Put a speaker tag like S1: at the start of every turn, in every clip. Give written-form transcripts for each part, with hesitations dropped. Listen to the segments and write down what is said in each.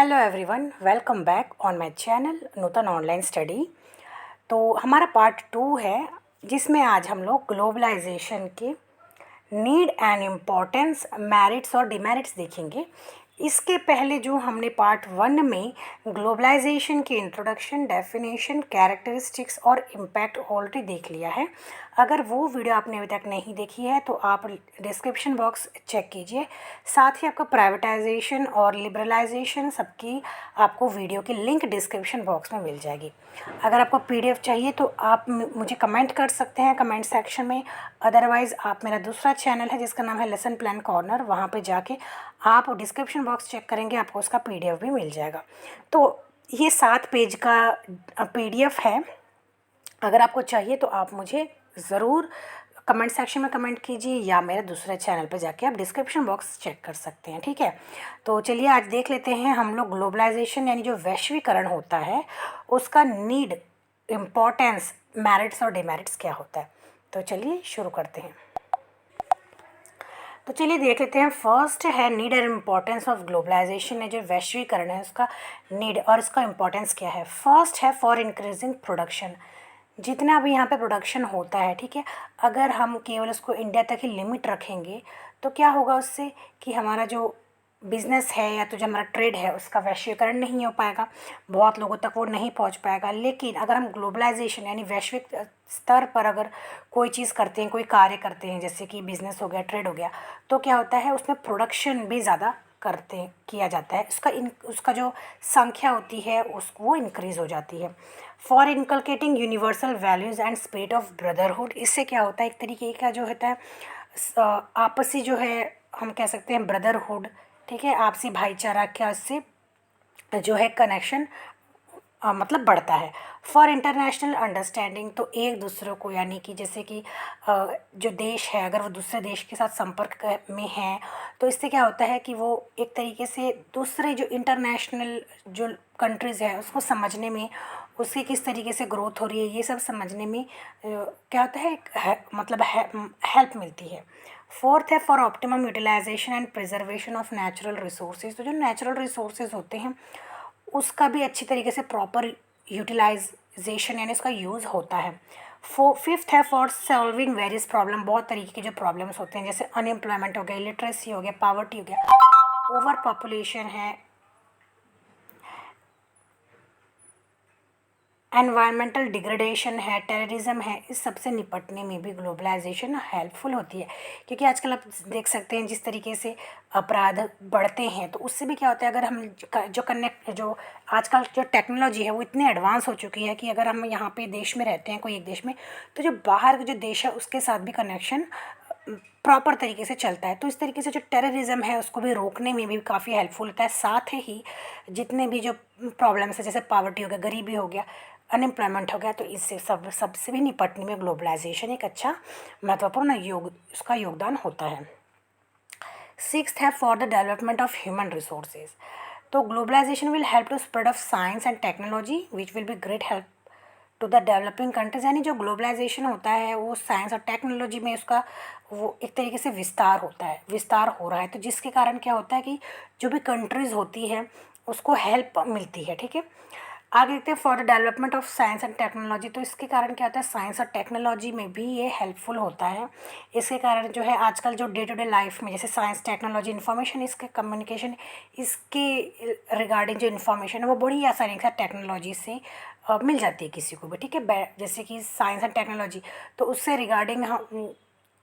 S1: Hello everyone, welcome back on my channel Nutan online study. तो हमारा part 2 है जिसमें आज हम लोग ग्लोबलाइजेशन के नीड एंड इम्पोर्टेंस, मेरिट्स और डिमेरिट्स देखेंगे। इसके पहले जो हमने पार्ट 1 में ग्लोबलाइजेशन के इंट्रोडक्शन, डेफिनेशन, कैरेक्टरिस्टिक्स और इम्पैक्ट ऑलरेडी देख लिया है। अगर वो वीडियो आपने अभी तक नहीं देखी है तो आप डिस्क्रिप्शन बॉक्स चेक कीजिए। साथ ही आपका प्राइवेटाइजेशन और लिबरलाइजेशन सबकी आपको वीडियो की लिंक डिस्क्रिप्शन बॉक्स में मिल जाएगी। अगर आपको पीडीएफ चाहिए तो आप मुझे कमेंट कर सकते हैं कमेंट सेक्शन में। अदरवाइज़ आप मेरा दूसरा चैनल है जिसका नाम है लेसन प्लान कॉर्नर, वहाँ पे जाके आप डिस्क्रिप्शन बॉक्स चेक करेंगे, आपको उसका पीडीएफ भी मिल जाएगा। तो ये 7 पेज का पीडीएफ है। अगर आपको चाहिए तो आप मुझे ज़रूर कमेंट सेक्शन में कमेंट कीजिए या मेरे दूसरे चैनल पे जाके आप डिस्क्रिप्शन बॉक्स चेक कर सकते हैं, ठीक है। तो चलिए आज देख लेते हैं हम लोग ग्लोबलाइजेशन यानी जो वैश्वीकरण होता है उसका नीड, इम्पोर्टेंस, मेरिट्स और डिमेरिट्स क्या होता है। तो चलिए शुरू करते हैं। तो चलिए देख लेते हैं। फर्स्ट है need and importance of globalisation है जो वैश्वीकरण है उसका नीड और इसका इम्पोर्टेंस क्या है। फर्स्ट है फॉर इंक्रीजिंग प्रोडक्शन, जितना भी यहाँ पे प्रोडक्शन होता है, ठीक है, अगर हम केवल उसको इंडिया तक ही लिमिट रखेंगे तो क्या होगा उससे कि हमारा जो बिज़नेस है या तो जो हमारा ट्रेड है उसका वैश्वीकरण नहीं हो पाएगा, बहुत लोगों तक वो नहीं पहुँच पाएगा। लेकिन अगर हम ग्लोबलाइजेशन यानी वैश्विक स्तर पर अगर कोई चीज़ करते हैं, कोई कार्य करते हैं, जैसे कि बिज़नेस हो गया, ट्रेड हो गया, तो क्या होता है उसमें प्रोडक्शन भी ज़्यादा किया जाता है, उसका जो संख्या होती है वो इंक्रीज़ हो जाती है। For inculcating universal values and spirit of brotherhood, इससे क्या होता है एक तरीके का जो होता है आपसी जो है हम कह सकते हैं ब्रदरहुड, ठीक है, आपसी भाईचारा क्या इससे जो है कनेक्शन मतलब बढ़ता है। फॉर इंटरनेशनल अंडरस्टैंडिंग, तो एक दूसरे को यानी कि जैसे कि जो देश है अगर वो दूसरे देश के साथ संपर्क में है तो इससे क्या होता है कि वो एक तरीके से दूसरे जो इंटरनेशनल जो कंट्रीज़ है उसको समझने में, उसकी किस तरीके से ग्रोथ हो रही है ये सब समझने में क्या होता है, मतलब हेल्प मिलती है। फोर्थ है for optimum utilisation and preservation of natural resources, तो जो नेचुरल रिसोर्सेज होते हैं उसका भी अच्छी तरीके से प्रॉपर यूटिलाइजेशन यानी उसका यूज़ होता है। फिफ्थ है फॉर सॉल्विंग वेरियस प्रॉब्लम, बहुत तरीके के जो प्रॉब्लम्स होते हैं जैसे अनएम्प्लॉयमेंट हो गया, लिटरेसी हो गया, पावर्टी हो गया, ओवर पॉपुलेशन है, एनवायरमेंटल डिग्रेडेशन है, टेररिज्म है, इस सब से निपटने में भी ग्लोबलाइजेशन हेल्पफुल होती है। क्योंकि आजकल आप देख सकते हैं जिस तरीके से अपराध बढ़ते हैं तो उससे भी क्या होता है, अगर हम जो आजकल जो टेक्नोलॉजी है वो इतनी एडवांस हो चुकी है कि अगर हम यहाँ पे देश में रहते हैं कोई एक देश में तो जो बाहर का जो देश है उसके साथ भी कनेक्शन प्रॉपर तरीके से चलता है। तो इस तरीके से जो टेररिज्म है उसको भी रोकने में भी काफ़ी हेल्पफुल होता है। साथ ही जितने भी जो प्रॉब्लम्स है जैसे पावर्टी हो गया, गरीबी हो गया, अनएम्प्लॉयमेंट हो गया, तो इससे सबसे भी निपटने में ग्लोबलाइजेशन एक अच्छा महत्वपूर्ण उसका योगदान होता है। सिक्स्थ है for the development of human resources, तो globalization will help to spread of science and technology which will be great help to the developing countries, यानी जो ग्लोबलाइजेशन होता है वो साइंस और टेक्नोलॉजी में उसका वो एक तरीके से विस्तार होता है, विस्तार हो रहा है, तो जिसके कारण क्या होता है कि जो भी कंट्रीज़ होती है उसको हेल्प मिलती है, ठीक है। आगे देखते हैं for the development of science and technology, तो इसके कारण क्या होता है साइंस और टेक्नोलॉजी में भी ये हेल्पफुल होता है। इसके कारण जो है आजकल जो डे टू डे लाइफ में जैसे साइंस, टेक्नोलॉजी, इन्फॉर्मेशन, इसके कम्युनिकेशन, इसके रिगार्डिंग जो इन्फॉर्मेशन है वो बड़ी आसानी से टेक्नोलॉजी से मिल जाती है किसी को भी, ठीक है। जैसे कि साइंस एंड टेक्नोलॉजी, तो उससे रिगार्डिंग हम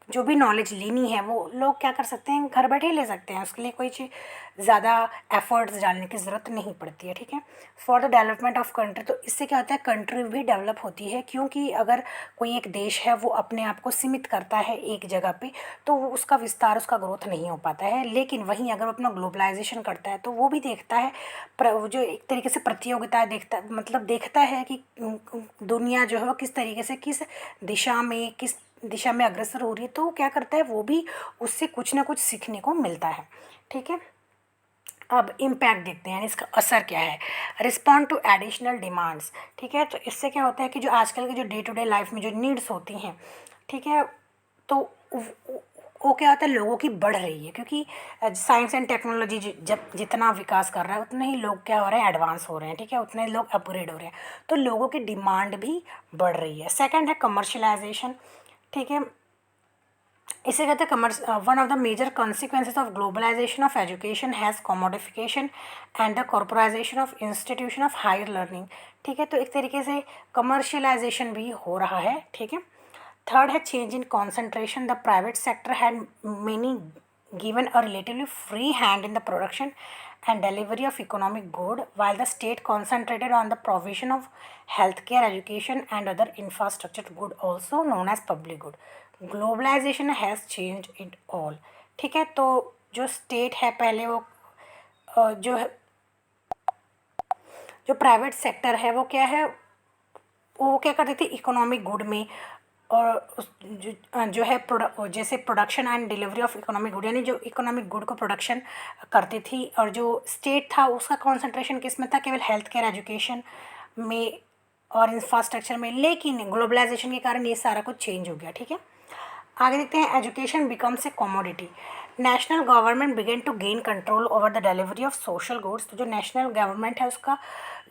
S1: जो भी नॉलेज लेनी है वो लोग क्या कर सकते हैं, घर बैठे ही ले सकते हैं, उसके लिए कोई चीज़ ज़्यादा एफर्ट्स डालने की ज़रूरत नहीं पड़ती है, ठीक है। For the development of country, तो इससे क्या होता है कंट्री भी डेवलप होती है, क्योंकि अगर कोई एक देश है वो अपने आप को सीमित करता है एक जगह पे तो वो उसका विस्तार, उसका ग्रोथ नहीं हो पाता है। लेकिन वहीं अगर वो अपना ग्लोबलाइजेशन करता है तो वो भी देखता है वो जो एक तरीके से प्रतियोगिता देखता, मतलब देखता है कि दुनिया जो है वो किस तरीके से किस दिशा में अग्रसर हो रही है, तो क्या करता है वो भी उससे कुछ ना कुछ सीखने को मिलता है, ठीक है। अब इम्पैक्ट देखते हैं यानी इसका असर क्या है। रिस्पॉन्ड टू एडिशनल डिमांड्स, ठीक है, तो इससे क्या होता है कि जो आजकल की जो डे टू डे लाइफ में जो नीड्स होती हैं, ठीक है, तो वो क्या होता है, लोगों की बढ़ रही है, क्योंकि साइंस एंड टेक्नोलॉजी जब जितना विकास कर रहा है उतने ही लोग क्या हो रहे हैं, एडवांस हो रहे हैं, ठीक है, उतने लोग अपग्रेड हो रहे हैं, तो लोगों की डिमांड भी बढ़ रही है। सेकंड है कमर्शलाइजेशन, ठीक है, इसे कहते हैं commerce. One of the major consequences of globalization of education has commodification and the corporatization of institution of higher learning, ठीक है, तो एक तरीके से कमर्शियलाइजेशन भी हो रहा है, ठीक है। थर्ड है change in concentration, the private sector had many given a relatively free hand in the production and delivery of economic good, while the state concentrated on the provision of healthcare, education, and other infrastructure good, also known as public good. Globalization has changed it all, ठीक है। तो जो state है पहले वो जो है, जो प्राइवेट सेक्टर है वो क्या है, वो क्या करती थी इकोनॉमिक गुड में, और जो है जैसे production and delivery of economic good, यानी जो इकोनॉमिक गुड को प्रोडक्शन करती थी, और जो स्टेट था उसका कंसंट्रेशन किस में था, केवल हेल्थ केयर, एजुकेशन में और इंफ्रास्ट्रक्चर में। लेकिन ग्लोबलाइजेशन के कारण ये सारा कुछ चेंज हो गया, ठीक है। आगे देखते हैं, education becomes a commodity, national government begin to gain control over the delivery of social goods. तो जो नेशनल गवर्नमेंट है उसका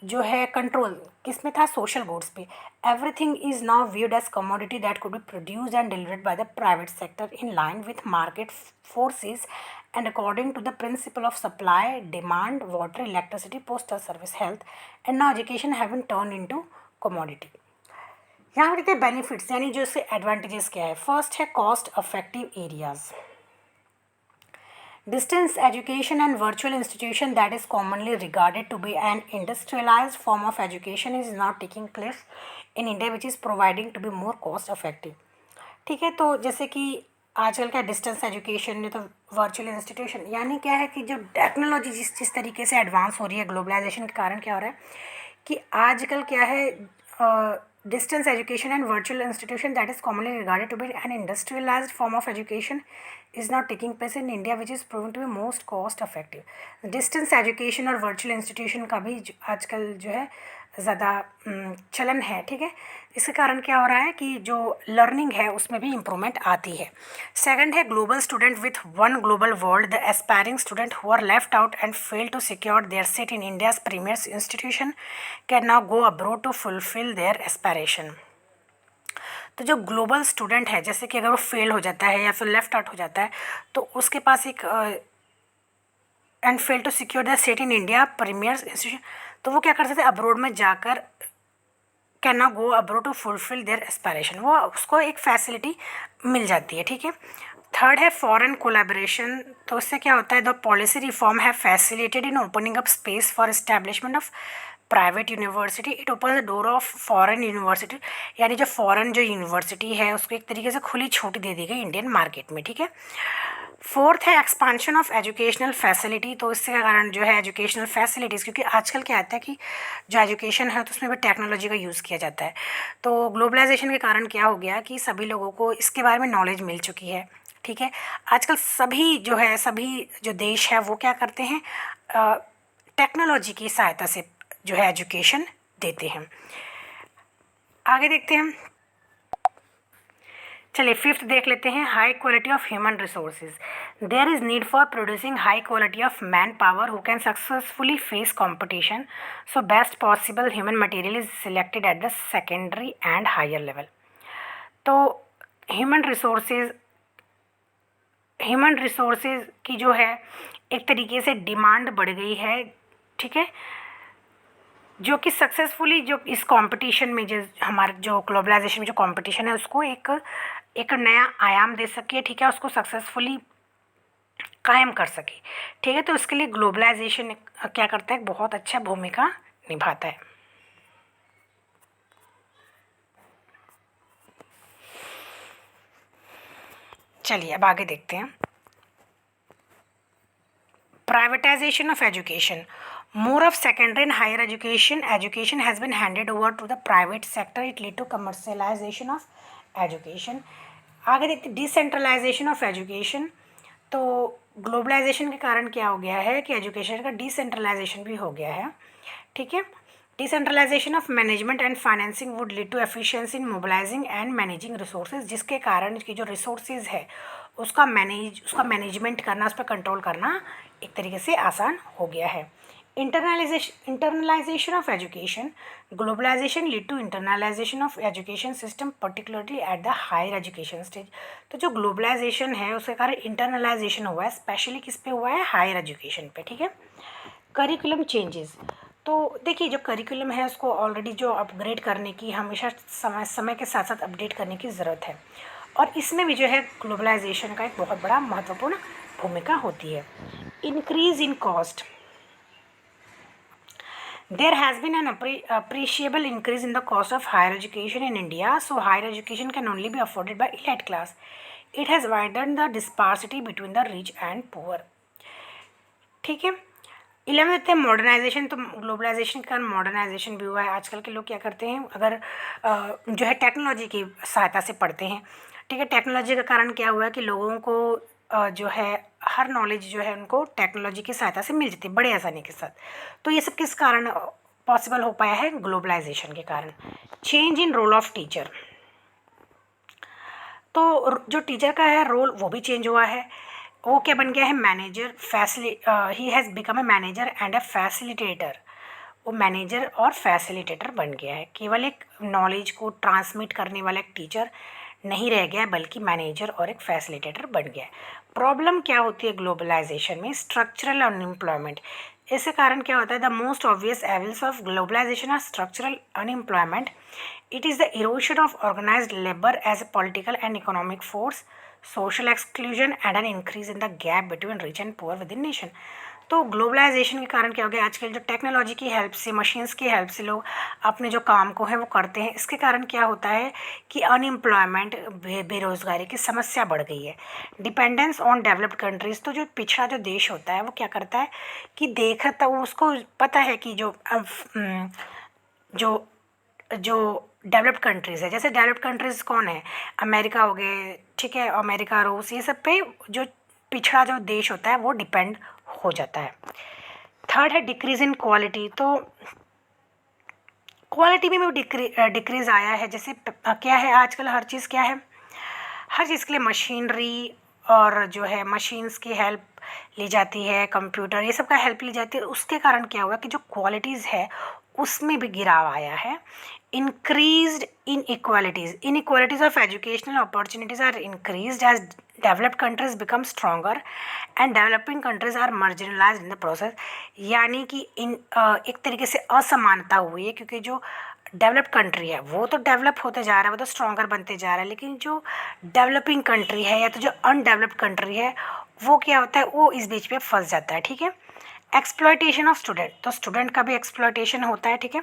S1: जो है कंट्रोल किस में था, सोशल गुड्स पे। Everything is now viewed as commodity that could be produced and delivered by the private sector in line with market forces and according to the principle of supply demand, water, electricity, postal service, health and now education have been turn into commodity. यहाँ पर देखते हैं benefits, यानी जो इसके advantages क्या है। First है cost effective areas, distance education and virtual institution that is commonly regarded to be an industrialized form of education is now taking place in India, which is providing to be more cost effective, ठीक है। तो जैसे कि आजकल का distance education में तो virtual institution, यानी क्या है कि जो टेक्नोलॉजी जिस तरीके से एडवांस हो रही है ग्लोबलाइजेशन के कारण, क्या हो रहा है कि आजकल क्या है, distance education and virtual institution that is commonly regarded to be an industrialized form of education is now taking place in India, which is proven to be most cost effective. Distance education और virtual institution का भी आजकल जो है ज़्यादा चलन है, ठीक है। इसके कारण क्या हो रहा है कि जो लर्निंग है उसमें भी इम्प्रूवमेंट आती है। सेकंड है global student with one global world, the aspiring student who are left out and fail to secure their seat in India's premier institution can now go abroad to fulfil their aspiration. तो जो global student है, जैसे कि अगर वो fail हो जाता है या फिर लेफ्ट आउट हो जाता है, तो उसके पास एक and fail to secure the seat in India premier institution, तो वो क्या कर सकते हैं, अब्रोड में जाकर can not go abroad to fulfil their aspiration, वो उसको एक फैसिलिटी मिल जाती है, ठीक है। थर्ड है फॉरेन कोलैबोरेशन, तो उससे क्या होता है, द पॉलिसी रिफॉर्म है facilitated in opening up space for establishment of private university, it open the door of foreign university, यानी जो फॉरेन जो यूनिवर्सिटी है उसको एक तरीके से खुली छूट दे दी गई इंडियन मार्केट में, ठीक है। फोर्थ है एक्सपांशन ऑफ एजुकेशनल फैसिलिटी, तो इसके कारण जो है एजुकेशनल फैसिलिटीज़, क्योंकि आजकल क्या आता है कि जो एजुकेशन है तो उसमें भी टेक्नोलॉजी का यूज़ किया जाता है, तो ग्लोबलाइजेशन के कारण क्या हो गया कि सभी लोगों को इसके बारे में नॉलेज मिल चुकी है, ठीक है। आजकल सभी जो देश है वो क्या करते हैं, टेक्नोलॉजी की सहायता से जो है एजुकेशन देते हैं। आगे देखते हैं, चलिए फिफ्थ देख लेते हैं, high quality of human resources, there is need for producing high quality of manpower who can successfully face competition, so best possible human material is selected at the secondary and higher level. तो human resources की जो है एक तरीके से demand बढ़ गई है, ठीक है, जो कि सक्सेसफुली जो इस कंपटीशन में जो हमारे जो ग्लोबलाइजेशन में जो कंपटीशन है उसको एक नया आयाम दे सके, ठीक है, उसको सक्सेसफुली कायम कर सके, ठीक है। तो इसके लिए ग्लोबलाइजेशन क्या करता है, बहुत अच्छा भूमिका निभाता है। चलिए अब आगे देखते हैं, privatisation of education, more of secondary and higher education has been handed over to the private sector, it lead to commercialization of education। आगे देखते डिसेंट्रलाइजेशन ऑफ एजुकेशन, तो ग्लोबलाइजेशन के कारण क्या हो गया है कि एजुकेशन का डिसेंट्रलाइजेशन भी हो गया है, ठीक है। Decentralisation of management and financing would lead to efficiency in mobilising and managing resources, जिसके कारण की जो रिसोर्सेज है उसका मैनेजमेंट करना, उस पर कंट्रोल करना एक तरीके से आसान हो गया है। Internalisation of education, globalisation lead to internalisation of education system particularly at the higher education stage. तो जो ग्लोबलाइजेशन है उसके कारण इंटरनलाइजेशन हुआ है, स्पेशली किस पे हुआ है, हायर एजुकेशन पे, ठीक है। करिकुलम चेंजेस, तो देखिए जो करिकुलम है उसको ऑलरेडी जो अपग्रेड करने की हमेशा समय के साथ साथ अपडेट करने की ज़रूरत है, और इसमें भी जो है ग्लोबलाइजेशन का एक बहुत बड़ा महत्वपूर्ण भूमिका होती है। Increase in cost, there has been an appreciable increase in the cost of higher education in India, so higher education can only be afforded by elite class. It has widened the disparity between the rich and poor. ठीक है। 11th है modernisation, तो globalisation के कारण modernisation भी हुआ है। आजकल के लोग क्या करते हैं, अगर जो है टेक्नोलॉजी की सहायता से पढ़ते हैं, ठीक है। टेक्नोलॉजी के कारण क्या हुआ है कि लोगों को जो है हर नॉलेज जो है उनको टेक्नोलॉजी की सहायता से मिल जाती है बड़े आसानी के साथ। तो ये सब किस कारण पॉसिबल हो पाया है, ग्लोबलाइजेशन के कारण। Change in role of teacher, तो जो टीचर का है रोल वो भी चेंज हुआ है। वो क्या बन गया है, manager, he has become a manager and a facilitator. वो मैनेजर और फैसिलिटेटर बन गया है, केवल एक नॉलेज को ट्रांसमिट करने वाला एक टीचर नहीं रह गया है, बल्कि मैनेजर और एक फैसिलिटेटर बन गया है। प्रॉब्लम क्या होती है ग्लोबलाइजेशन में, स्ट्रक्चरल अनएम्प्लॉयमेंट। इसके कारण क्या होता है, the most obvious evils of globalisation are structural unemployment. It is the erosion of organised labour as a political and economic force, social exclusion and an increase in the gap between rich and poor within nation. तो globalisation के कारण क्या हो गया, आजकल जो technology की help से, मशीन्स की हेल्प से लोग अपने जो काम को है वो करते हैं। इसके कारण क्या होता है कि अनएम्प्लॉयमेंट, बेरोज़गारी की समस्या बढ़ गई है। डिपेंडेंस ऑन डेवलप्ड कंट्रीज़, तो जो पिछड़ा जो देश होता है वो क्या करता है कि देखता, वो उसको पता है कि जो जो डेवलप्ड कंट्रीज़ है, जैसे डेवलप्ड कंट्रीज़ कौन है, अमेरिका हो गए, ठीक है, अमेरिका, रूस, ये सब पे जो पिछड़ा जो देश होता है वो डिपेंड हो जाता है। थर्ड है डिक्रीज इन क्वालिटी, तो क्वालिटी में भी डिक्रीज आया है। जैसे क्या है, आजकल हर चीज़ क्या है, हर चीज़ के लिए मशीनरी और जो है मशीन्स की हेल्प ली जाती है, कंप्यूटर, ये सब का हेल्प ली जाती है। उसके कारण क्या हुआ कि जो क्वालिटीज़ है उसमें भी गिराव आया है। increased inequalities of educational opportunities are increased as developed countries become stronger and developing countries are marginalized in the process। यानी कि एक तरीके से असमानता हुई है, क्योंकि जो डेवलप्ड कंट्री है वो तो डेवलप होते जा रहा है, वो तो स्ट्रॉन्गर बनते जा रहा है, लेकिन जो डेवलपिंग कंट्री है या तो जो अनडेवलप्ड कंट्री है वो क्या होता है, वो इस बीच पे फंस जाता है, ठीक है। एक्सप्लॉयटेशन ऑफ स्टूडेंट, तो स्टूडेंट का भी एक्सप्लॉयटेशन होता है, ठीक है।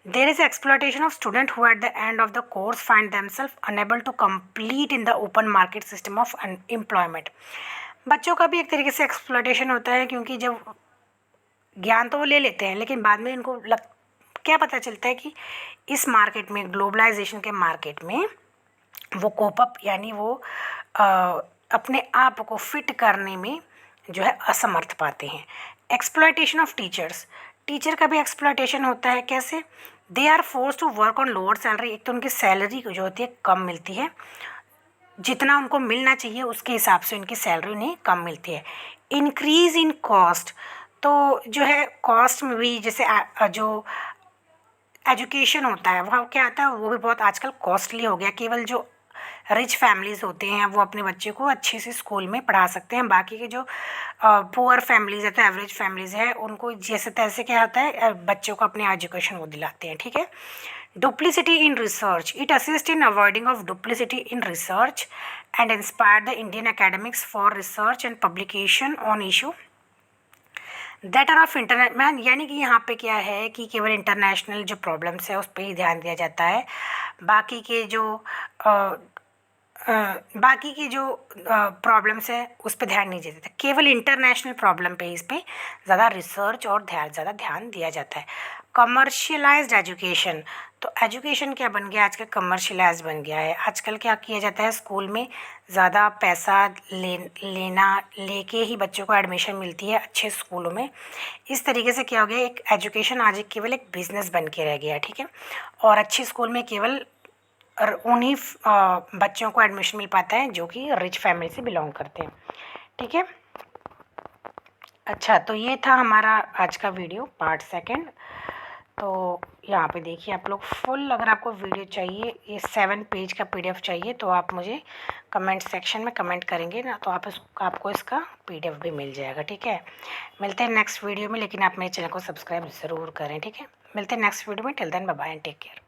S1: There is exploitation of student who at the end of the course find themselves unable to complete in the open market system of employment. बच्चों का भी एक तरीके से एक्सप्लॉयटेशन होता है, क्योंकि जब ज्ञान तो वो ले लेते हैं लेकिन बाद में इनको क्या पता चलता है कि इस मार्केट में, ग्लोबलाइजेशन के मार्केट में वो कोप अप, यानी वो अपने आप को फिट करने में जो है असमर्थ पाते हैं। एक्सप्लॉयटेशन ऑफ टीचर्स, टीचर का भी एक्सप्लॉयटेशन होता है। कैसे, they are force to work on lower salary. एक तो उनकी सैलरी जो होती है कम मिलती है, जितना उनको मिलना चाहिए उसके हिसाब से उनकी सैलरी उन्हें कम मिलती है। इंक्रीज इन कॉस्ट, तो जो है कॉस्ट में भी, जैसे जो एजुकेशन होता है वह क्या आता है, वो भी बहुत आजकल कॉस्टली हो गया। केवल जो रिच फैमिलीज़ होते हैं वो अपने बच्चे को अच्छे से स्कूल में पढ़ा सकते हैं, बाकी के जो पुअर फैमिलीज़ है, तो एवरेज फैमिलीज़ है, उनको जैसे तैसे क्या होता है, बच्चों को अपने एजुकेशन वो दिलाते हैं, ठीक है। Duplicity in research, it assist in avoiding of duplicity in research and inspire the Indian academics for research and publication on issue that are of internet man. यानी कि यहाँ पे क्या है कि केवल इंटरनेशनल जो प्रॉब्लम्स है उस पर ही ध्यान दिया जाता है, बाकी के जो प्रॉब्लम्स है उस पर ध्यान नहीं दिया जाता, केवल इंटरनेशनल प्रॉब्लम पे इस पर ज़्यादा रिसर्च और ज़्यादा ध्यान दिया जाता है। कमर्शियलाइज्ड एजुकेशन, तो एजुकेशन क्या बन गया आजकल, कमर्शियलाइज बन गया है। आजकल क्या किया जाता है, स्कूल में ज़्यादा पैसा लेके ही बच्चों को एडमिशन मिलती है अच्छे स्कूलों में। इस तरीके से क्या हो गया, एक एजुकेशन आज एक केवल एक बिजनेस बन के रह गया है, ठीक है। और अच्छे स्कूल में केवल उन्हीं बच्चों को एडमिशन मिल पाता है जो कि रिच फैमिली से बिलोंग करते हैं, ठीक है। अच्छा, तो ये था हमारा आज का वीडियो पार्ट सेकंड। तो यहाँ पे देखिए आप लोग फुल, अगर आपको वीडियो चाहिए, ये 7 पेज का PDF चाहिए, तो आप मुझे कमेंट सेक्शन में कमेंट करेंगे ना, तो आपको इसका PDF भी मिल जाएगा, ठीक है। मिलते हैं नेक्स्ट वीडियो में, लेकिन आप मेरे चैनल को सब्सक्राइब ज़रूर करें, ठीक है। मिलते हैं नेक्स्ट वीडियो में, till then bye bye and take care.